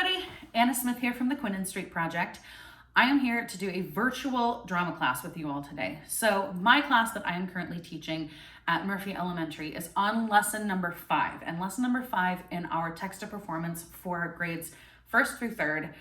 everybody, Anna Smith here from the Quinnen Street Project. I am here to do a virtual drama class with you all today. So my class that I am currently teaching at Murphy Elementary is on lesson number 5. And lesson number 5 in our text to performance for grades 1st through 3rd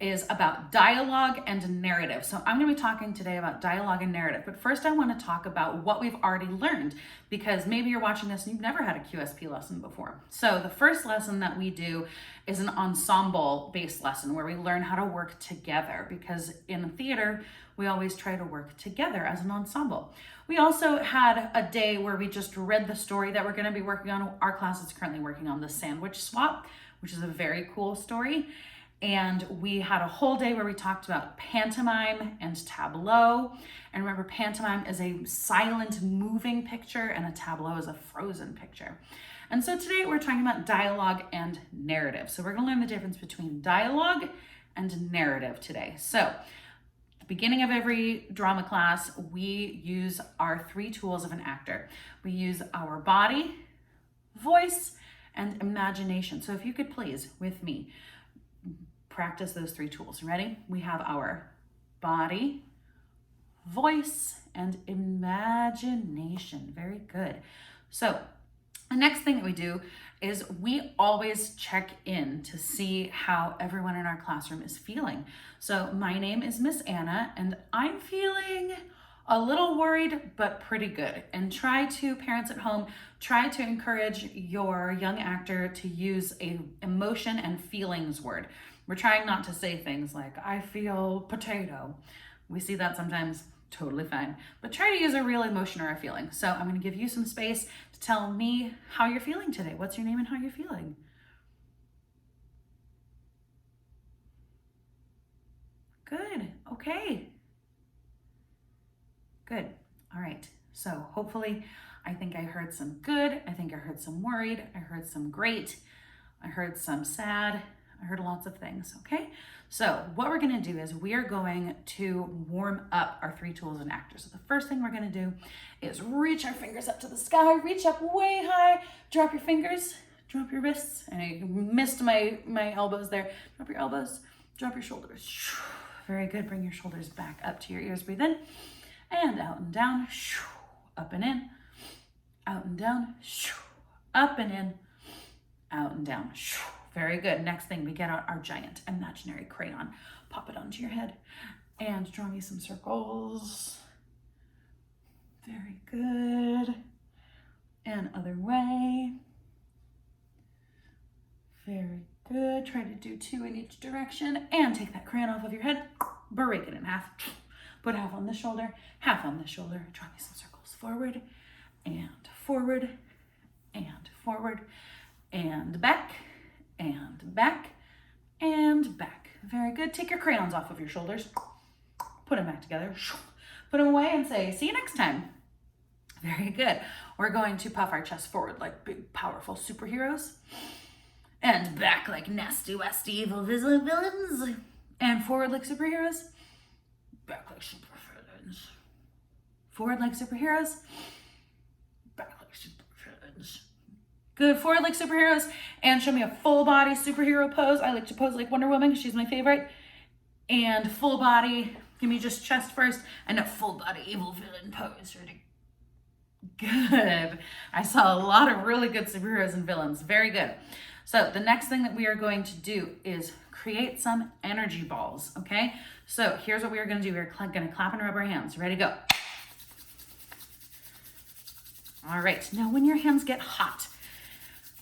is about dialogue and narrative. So I'm going to be talking today about dialogue and narrative. But first I want to talk about what we've already learned, because maybe you're watching this and you've never had a QSP lesson before. So the first lesson that we do is an ensemble-based lesson where we learn how to work together, because in theater, we always try to work together as an ensemble. We also had a day where we just read the story that we're going to be working on. Our class is currently working on The Sandwich Swap, which is a very cool story. And we had a whole day where we talked about pantomime and tableau. And remember, pantomime is a silent moving picture and a tableau is a frozen picture. And so today we're talking about dialogue and narrative. So we're gonna learn the difference between dialogue and narrative today. So at the beginning of every drama class, we use our 3 tools of an actor. We use our body, voice, and imagination. So if you could please, with me, practice those 3 tools. Ready? We have our body, voice, and imagination. Very good. So the next thing that we do is we always check in to see how everyone in our classroom is feeling. So my name is Miss Anna, and I'm feeling a little worried, but pretty good. And parents at home, try to encourage your young actor to use a emotion and feelings word. We're trying not to say things like, I feel potato. We see that sometimes, totally fine. But try to use a real emotion or a feeling. So I'm gonna give you some space to tell me how you're feeling today. What's your name and how you're feeling? Good, okay. Good, all right. So hopefully, I think I heard some good, I think I heard some worried, I heard some great, I heard some sad, I heard lots of things, okay? So what we're gonna do is we are going to warm up our 3 tools and actors. So the first thing we're gonna do is reach our fingers up to the sky, reach up way high, drop your fingers, drop your wrists, and I missed my elbows there. Drop your elbows, drop your shoulders. Very good, bring your shoulders back up to your ears, breathe in, and out and down, up and in, out and down, up and in, out and down. Very good. Next thing, we get out our giant imaginary crayon, pop it onto your head, and draw me some circles. Very good. And other way. Very good. Try to do 2 in each direction, and take that crayon off of your head, break it in half. Put half on this shoulder, half on this shoulder. Draw me some circles forward, and forward, and forward, and back, and back, and back. Very good. Take your crayons off of your shoulders. Put them back together. Put them away and say, see you next time. Very good. We're going to puff our chest forward like big, powerful superheroes. And back like nasty, westy, evil villains. And forward like superheroes. Back like supervillains. Forward like superheroes. Back like supervillains. Good, forward like superheroes. And show me a full body superhero pose. I like to pose like Wonder Woman because she's my favorite. And full body, give me just chest first. And a full body evil villain pose. Ready? Good. I saw a lot of really good superheroes and villains. Very good. So the next thing that we are going to do is create some energy balls, okay? So here's what we are gonna do. We're gonna clap and rub our hands. Ready, go. All right, now when your hands get hot,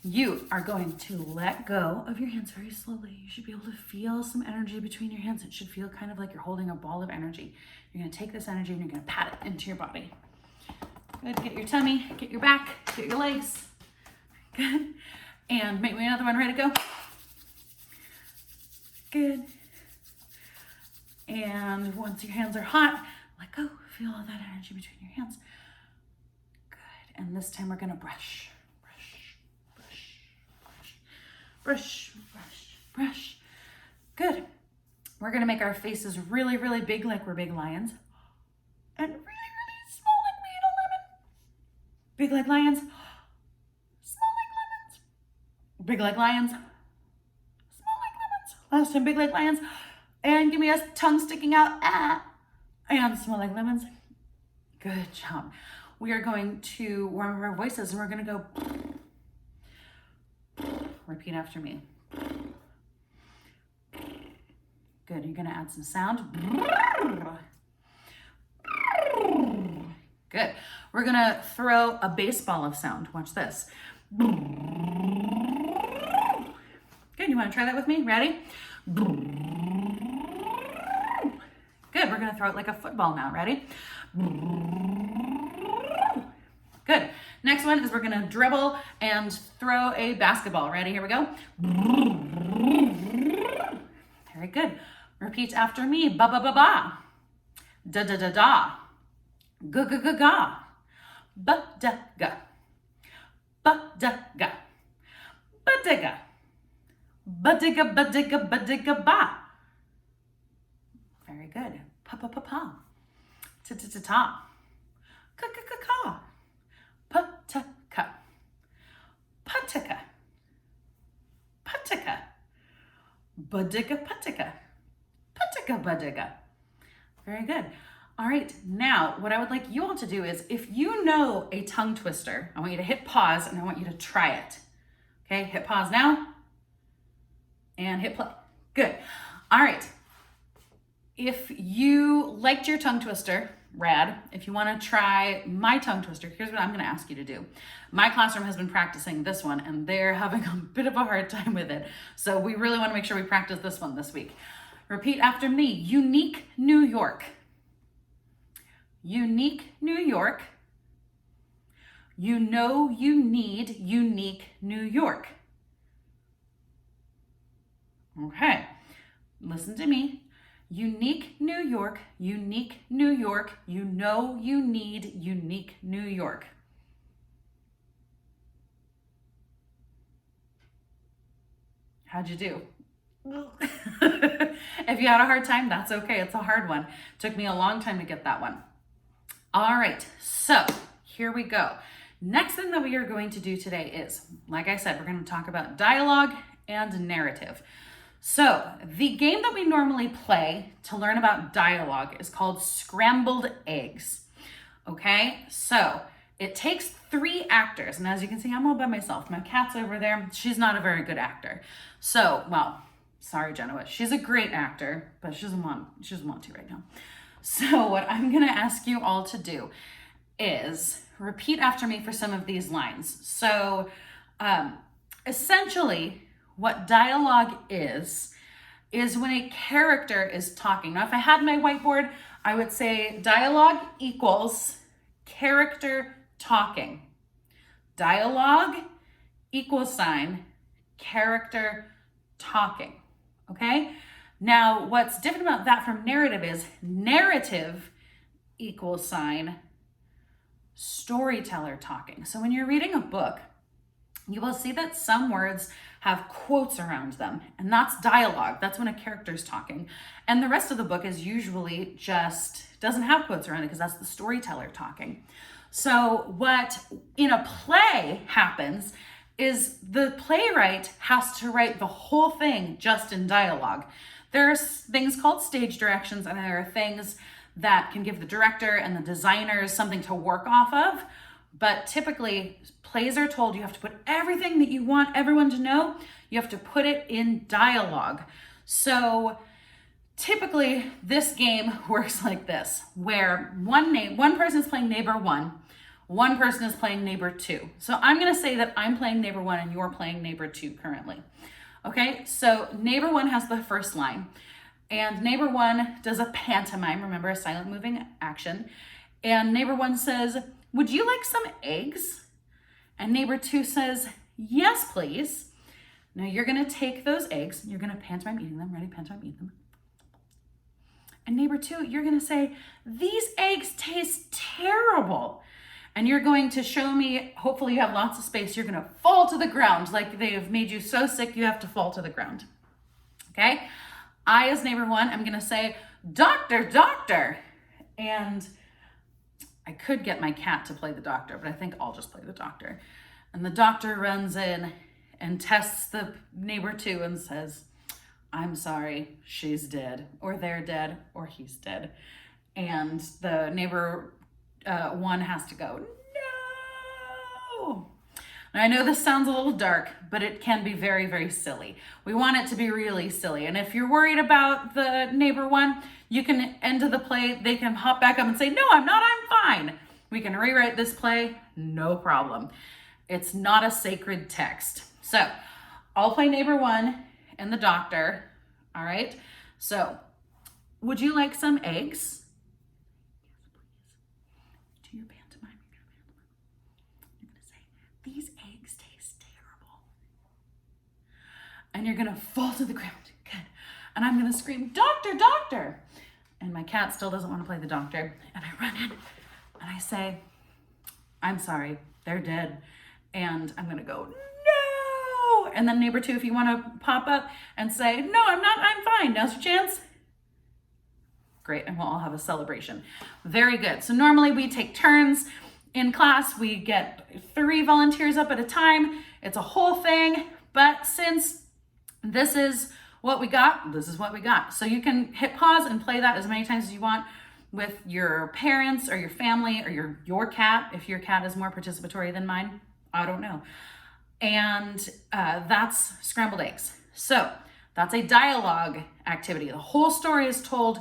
you are going to let go of your hands very slowly. You should be able to feel some energy between your hands. It should feel kind of like you're holding a ball of energy. You're gonna take this energy and you're gonna pat it into your body. Good, get your tummy, get your back, get your legs. Good, and make me another one, ready to go. Good. And once your hands are hot, let go. Feel all that energy between your hands. Good. And this time we're gonna brush, brush, brush, brush, brush, brush, brush. Good. We're gonna make our faces really, really big like we're big lions. And really, really small like we ate a lemon. Big like lions. Small like lemons. Big like lions. Small like lemons. Last time, big like lions. And give me a tongue sticking out. Ah. And smell like lemons. Good job. We are going to warm up our voices and we're going to go. Repeat after me. Good. You're going to add some sound. Good. We're going to throw a baseball of sound. Watch this. Good. You want to try that with me? Ready? Good. We're going to throw it like a football now. Ready? Good. Next one is we're going to dribble and throw a basketball. Ready? Here we go. Very good. Repeat after me. Ba ba ba ba. Da da da da. Ga ga ga ga. Ba da ga. Ba da ga. Ba da ga. Ba da ga ba da ga ba da ga ba. Very good. Pa pa pa pa. Ta ta ta ta. Ka ka ka ka. Pa ta ka. Pataka. Pataka. Badiga pataka. Pataka badiga. Very good. All right, now what I would like you all to do is if you know a tongue twister, I want you to hit pause and I want you to try it. Okay, hit pause now and hit play. Good. All right. If you liked your tongue twister, rad. If you want to try my tongue twister, here's what I'm going to ask you to do. My classroom has been practicing this one and they're having a bit of a hard time with it. So we really want to make sure we practice this one this week. Repeat after me. Unique New York. Unique New York. You know you need unique New York. Okay, listen to me. Unique New York, unique New York. You know you need unique New York. How'd you do? If you had a hard time, that's okay. It's a hard one. Took me a long time to get that one. All right, so here we go. Next thing that we are going to do today is, like I said, we're going to talk about dialogue and narrative. So the game that we normally play to learn about dialogue is called Scrambled Eggs. Okay, so it takes 3 actors. And as you can see, I'm all by myself. My cat's over there. She's not a very good actor. So, well, sorry, Genoa. She's a great actor, but she doesn't want to right now. So what I'm going to ask you all to do is repeat after me for some of these lines. So essentially what dialogue is when a character is talking. Now, if I had my whiteboard, I would say dialogue equals character talking. Dialogue equals sign character talking. Okay? Now, what's different about that from narrative is narrative equals sign storyteller talking. So when you're reading a book, you will see that some words have quotes around them, and that's dialogue. That's when a character's talking. And the rest of the book is usually just doesn't have quotes around it because that's the storyteller talking. So what in a play happens is the playwright has to write the whole thing just in dialogue. There's things called stage directions, and there are things that can give the director and the designers something to work off of. But typically, plays are told you have to put everything that you want everyone to know, you have to put it in dialogue. So typically, this game works like this, where one person is playing neighbor 1 person is playing neighbor 2. So I'm going to say that I'm playing neighbor 1 and you're playing neighbor 2 currently. Okay, so neighbor 1 has the first line, and neighbor 1 does a pantomime, remember, a silent moving action, and neighbor 1 says, "Would you like some eggs?" And neighbor 2 says, "Yes, please." Now you're going to take those eggs, you're going to pantomime eating them. Ready? Pantomime eat them. And neighbor 2, you're going to say, "These eggs taste terrible." And you're going to show me, hopefully you have lots of space, you're going to fall to the ground like they have made you so sick you have to fall to the ground. Okay? I, as neighbor 1, I'm going to say, "Doctor, doctor." And I could get my cat to play the doctor, but I think I'll just play the doctor. And the doctor runs in and tests the neighbor 2 and says, I'm sorry, she's dead, or they're dead, or he's dead. And the neighbor one has to go, no. Now, I know this sounds a little dark, but it can be very, very silly. We want it to be really silly. And if you're worried about the neighbor one, you can end the play. They can hop back up and say, no, I'm not, I'm fine. We can rewrite this play, no problem. It's not a sacred text. So I'll play neighbor one and the doctor. All right. So would you like some eggs? Do your pantomime. You're going to say, these eggs taste terrible. And you're going to fall to the ground. Good. And I'm going to scream, doctor, doctor. And my cat still doesn't want to play the doctor. And I run in and I say, I'm sorry, they're dead. And I'm going to go, no. And then neighbor two, if you want to pop up and say, no, I'm not, I'm fine. Now's your chance. Great, and we'll all have a celebration. Very good. So normally we take turns in class. We get 3 volunteers up at a time. It's a whole thing, but since this is what we got, this is what we got. So you can hit pause and play that as many times as you want with your parents or your family or your cat, if your cat is more participatory than mine. I don't know. And that's scrambled eggs. So that's a dialogue activity. The whole story is told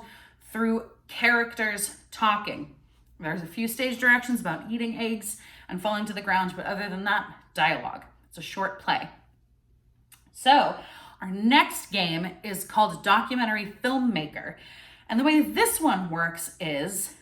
through characters talking. There's a few stage directions about eating eggs and falling to the ground, but other than that, dialogue. It's a short play. So our next game is called Documentary Filmmaker. And the way this one works is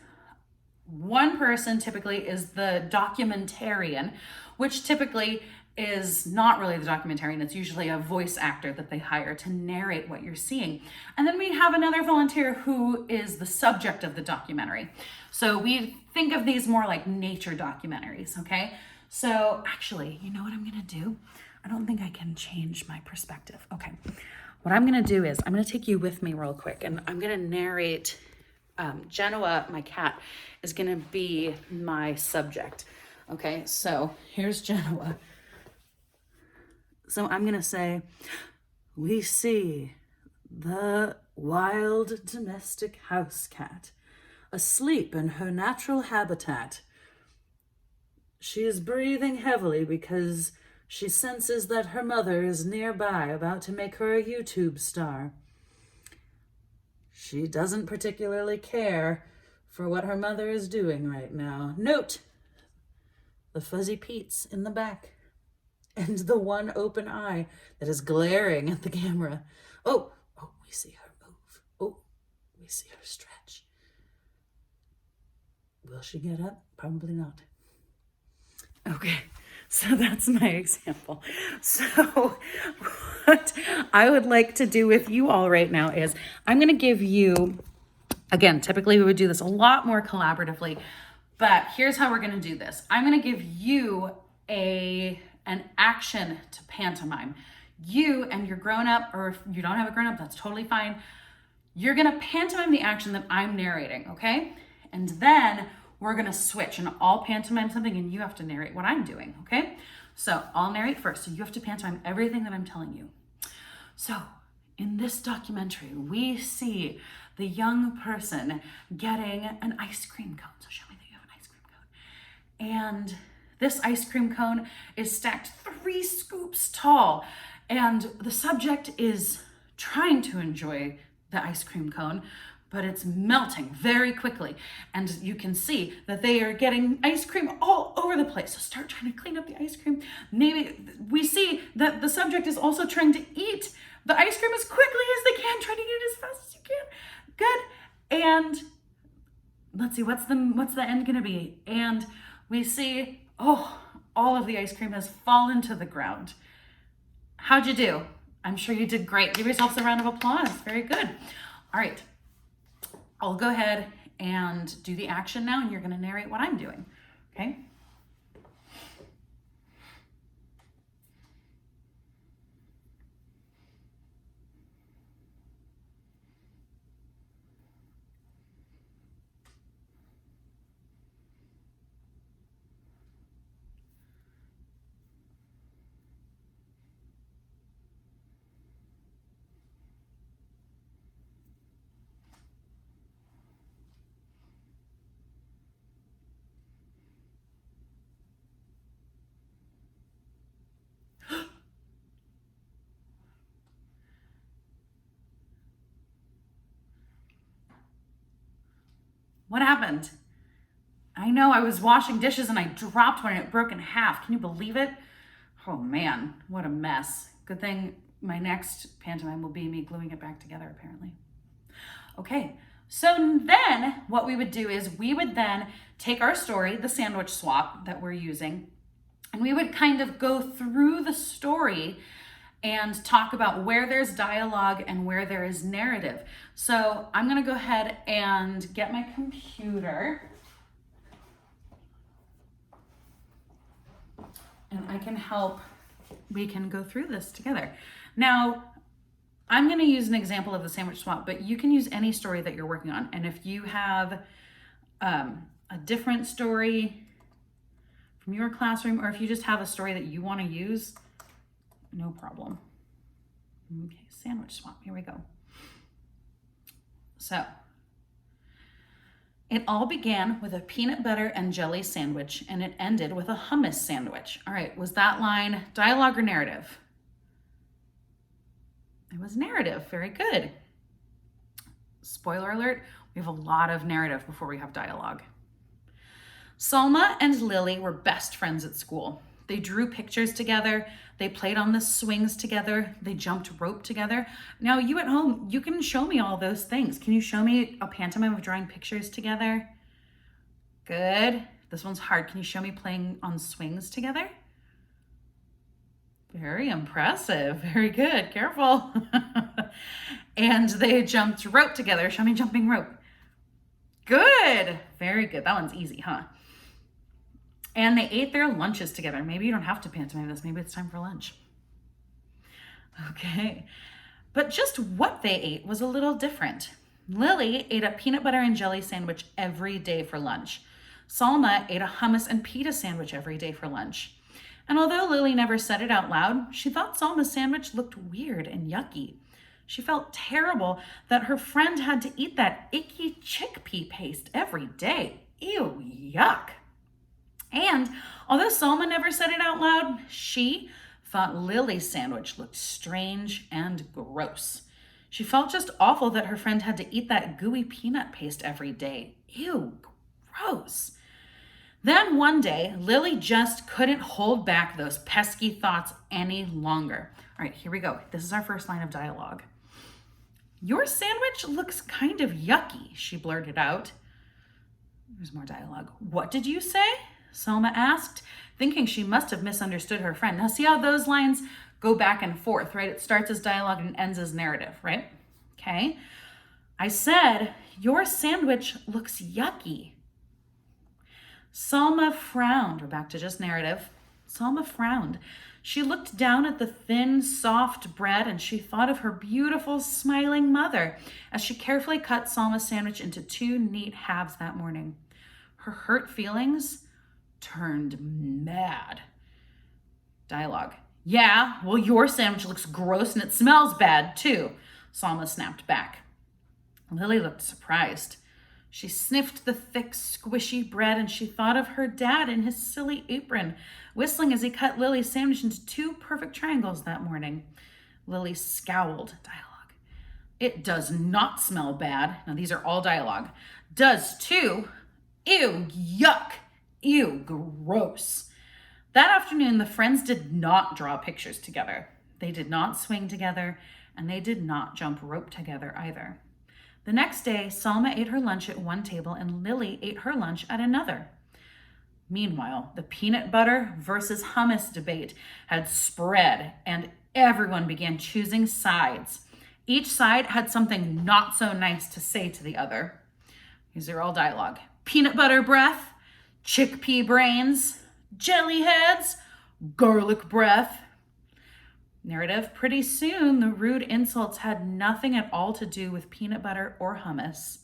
one person typically is the documentarian, which typically is not really the documentarian. It's usually a voice actor that they hire to narrate what you're seeing. And then we have another volunteer who is the subject of the documentary. So we think of these more like nature documentaries, okay? So actually, you know what I'm gonna do? I don't think I can change my perspective. Okay, what I'm gonna do is I'm gonna take you with me real quick and I'm gonna narrate. Genoa, my cat, is gonna be my subject. Okay, so here's Genoa. So I'm going to say, we see the wild domestic house cat asleep in her natural habitat. She is breathing heavily because she senses that her mother is nearby, about to make her a YouTube star. She doesn't particularly care for what her mother is doing right now. Note the fuzzy Pete's in the back. And the one open eye that is glaring at the camera. Oh, we see her move. Oh, we see her stretch. Will she get up? Probably not. Okay, so that's my example. So what I would like to do with you all right now is I'm going to give you, again, typically we would do this a lot more collaboratively, but here's how we're going to do this. I'm going to give you an action to pantomime. You and your grown-up, or if you don't have a grown-up, that's totally fine. You're gonna pantomime the action that I'm narrating, okay? And then we're gonna switch and I'll pantomime something and you have to narrate what I'm doing, okay? So I'll narrate first, so you have to pantomime everything that I'm telling you. So in this documentary, we see the young person getting an ice cream cone. So show me that you have an ice cream cone. And this ice cream cone is stacked 3 scoops tall, and the subject is trying to enjoy the ice cream cone, but it's melting very quickly. And you can see that they are getting ice cream all over the place. So start trying to clean up the ice cream. Maybe we see that the subject is also trying to eat the ice cream as quickly as they can, trying to eat it as fast as you can. Good. And let's see, what's the end gonna be? And we see, all of the ice cream has fallen to the ground. How'd you do? I'm sure you did great. Give yourselves a round of applause. Very good. All right. I'll go ahead and do the action now, and you're going to narrate what I'm doing. Okay? What happened? I know, I was washing dishes and I dropped one and it broke in half. Can you believe it? Oh man, what a mess. Good thing my next pantomime will be me gluing it back together, apparently. Okay, so then what we would do is we would then take our story, the sandwich swap that we're using, and we would kind of go through the story and talk about where there's dialogue and where there is narrative. So I'm gonna go ahead and get my computer and I can help, we can go through this together. Now, I'm gonna use an example of the sandwich swap, but you can use any story that you're working on. And if you have a different story from your classroom, or if you just have a story that you wanna use, no problem. Okay, sandwich swap, here we go. So, it all began with a peanut butter and jelly sandwich, and it ended with a hummus sandwich. All right, was that line dialogue or narrative? It was narrative, very good. Spoiler alert, we have a lot of narrative before we have dialogue. Salma and Lily were best friends at school. They drew pictures together, they played on the swings together, they jumped rope together. Now you at home, you can show me all those things. Can you show me a pantomime of drawing pictures together? Good. This one's hard. Can you show me playing on swings together? Very impressive. Very good. Careful. And they jumped rope together. Show me jumping rope. Good. Very good. That one's easy, huh? And they ate their lunches together. Maybe you don't have to pantomime this. Maybe it's time for lunch. Okay. But just what they ate was a little different. Lily ate a peanut butter and jelly sandwich every day for lunch. Salma ate a hummus and pita sandwich every day for lunch. And although Lily never said it out loud, she thought Salma's sandwich looked weird and yucky. She felt terrible that her friend had to eat that icky chickpea paste every day. Ew, yuck. And although Salma never said it out loud, she thought Lily's sandwich looked strange and gross. She felt just awful that her friend had to eat that gooey peanut paste every day. Ew, gross. Then one day, Lily just couldn't hold back those pesky thoughts any longer. All right, here we go. This is our first line of dialogue. Your sandwich looks kind of yucky, she blurted out. There's more dialogue. What did you say? Salma asked, thinking she must have misunderstood her friend. Now see how those lines go back and forth, right? It starts as dialogue and ends as narrative, right? Okay. I said, your sandwich looks yucky. Salma frowned. We're back to just narrative. Salma frowned. She looked down at the thin, soft bread and she thought of her beautiful, smiling mother as she carefully cut Salma's sandwich into 2 neat halves that morning. Her hurt feelings turned mad. Dialogue. Yeah, well, your sandwich looks gross and it smells bad too, Salma snapped back. Lily looked surprised. She sniffed the thick, squishy bread and she thought of her dad in his silly apron, whistling as he cut Lily's sandwich into 2 perfect triangles that morning. Lily scowled. Dialogue. It does not smell bad. Now, these are all dialogue. Does too. Ew, yuck. Ew, gross. That afternoon, the friends did not draw pictures together. They did not swing together, and they did not jump rope together either. The next day, Salma ate her lunch at one table and Lily ate her lunch at another. Meanwhile, the peanut butter versus hummus debate had spread and everyone began choosing sides. Each side had something not so nice to say to the other. These are all dialogue. Peanut butter breath, chickpea brains, jelly heads, garlic breath. Narrative. Pretty soon, the rude insults had nothing at all to do with peanut butter or hummus.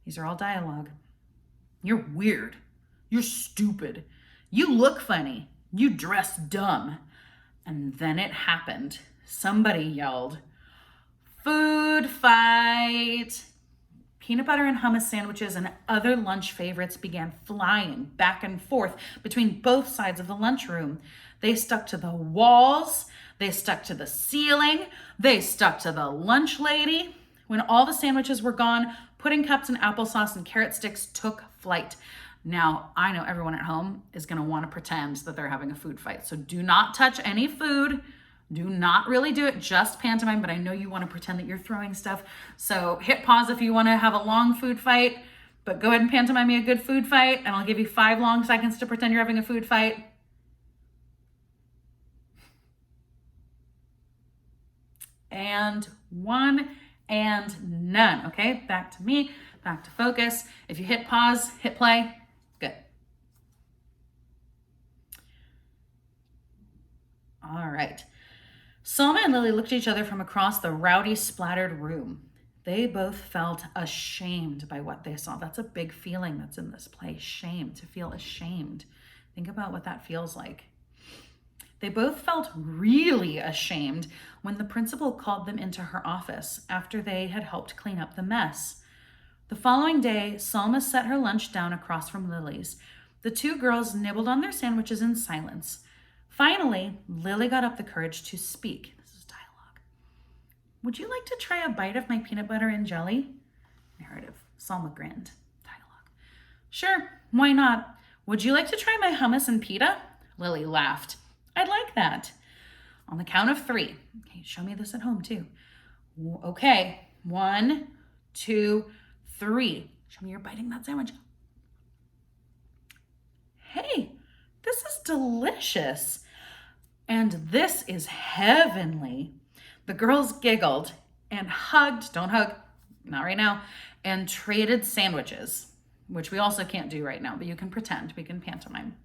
These are all dialogue. You're weird. You're stupid. You look funny. You dress dumb. And then it happened. Somebody yelled, food fight. Peanut butter and hummus sandwiches and other lunch favorites began flying back and forth between both sides of the lunchroom. They stuck to the walls. They stuck to the ceiling. They stuck to the lunch lady. When all the sandwiches were gone, pudding cups and applesauce and carrot sticks took flight. Now, I know everyone at home is going to want to pretend that they're having a food fight. So do not touch any food. Do not really do it, just pantomime, but I know you want to pretend that you're throwing stuff. So hit pause if you want to have a long food fight, but go ahead and pantomime me a good food fight, and I'll give you 5 long seconds to pretend you're having a food fight. And 1 and none. Okay, back to me, back to focus. If you hit pause, hit play. Good. All right. Selma and Lily looked at each other from across the rowdy, splattered room. They both felt ashamed by what they saw. That's a big feeling that's in this play, shame, to feel ashamed. Think about what that feels like. They both felt really ashamed when the principal called them into her office after they had helped clean up the mess. The following day, Selma set her lunch down across from Lily's. The 2 girls nibbled on their sandwiches in silence. Finally, Lily got up the courage to speak. This is dialogue. Would you like to try a bite of my peanut butter and jelly? Narrative. Selma grinned. Dialogue. Sure, why not? Would you like to try my hummus and pita? Lily laughed. I'd like that. On the count of 3. Okay, show me this at home too. Okay, 1, 2, 3. Show me you're biting that sandwich. Hey, this is delicious. And this is heavenly. The girls giggled and hugged, don't hug, not right now, and traded sandwiches, which we also can't do right now, but you can pretend, we can pantomime.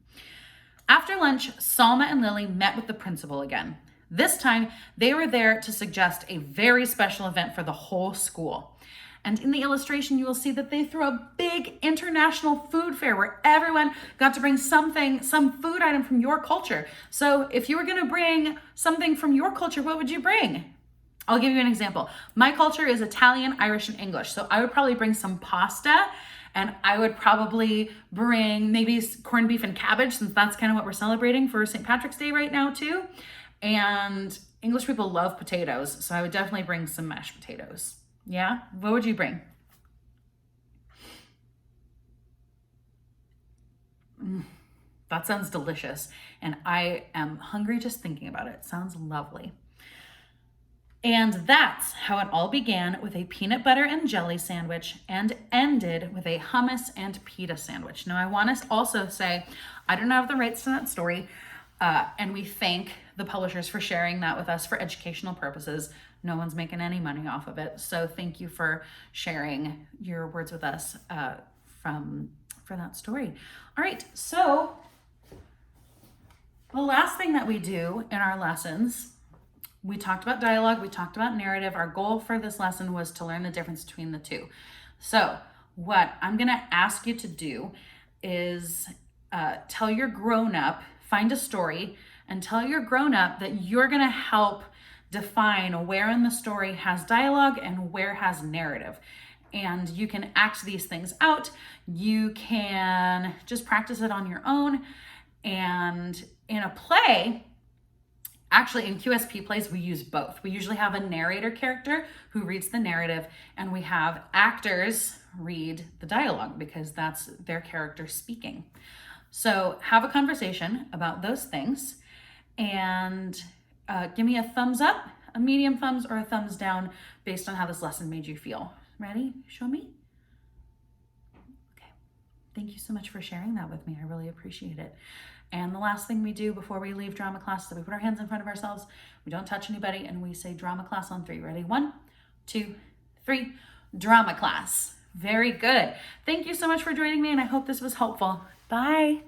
After lunch, Selma and Lily met with the principal again. This time, they were there to suggest a very special event for the whole school. And in the illustration, you will see that they threw a big international food fair where everyone got to bring some food item from your culture. So if you were gonna bring something from your culture, what would you bring? I'll give you an example. My culture is Italian, Irish, and English. So I would probably bring some pasta, and I would probably bring maybe corned beef and cabbage, since that's kind of what we're celebrating for St. Patrick's Day right now too. And English people love potatoes, so I would definitely bring some mashed potatoes. Yeah? What would you bring? That sounds delicious, and I am hungry just thinking about it. Sounds lovely. And that's how it all began, with a peanut butter and jelly sandwich and ended with a hummus and pita sandwich. Now, I want to also say, I don't have the rights to that story, and we thank the publishers for sharing that with us for educational purposes. No one's making any money off of it. So thank you for sharing your words with us for that story. All right, so the last thing that we do in our lessons, we talked about dialogue, we talked about narrative. Our goal for this lesson was to learn the difference between the two. So what I'm gonna ask you to do is tell your grown-up, find a story, and tell your grown-up that you're gonna help define where in the story has dialogue and where has narrative. And you can act these things out. You can just practice it on your own. And in a play, actually in QSP plays, we use both. We usually have a narrator character who reads the narrative, and we have actors read the dialogue because that's their character speaking. So have a conversation about those things, and give me a thumbs up, a medium thumbs, or a thumbs down based on how this lesson made you feel. Ready? Show me. Okay. Thank you so much for sharing that with me. I really appreciate it. And the last thing we do before we leave drama class is that we put our hands in front of ourselves, we don't touch anybody, and we say drama class on 3. Ready? 1, 2, 3. Drama class. Very good. Thank you so much for joining me, and I hope this was helpful. Bye.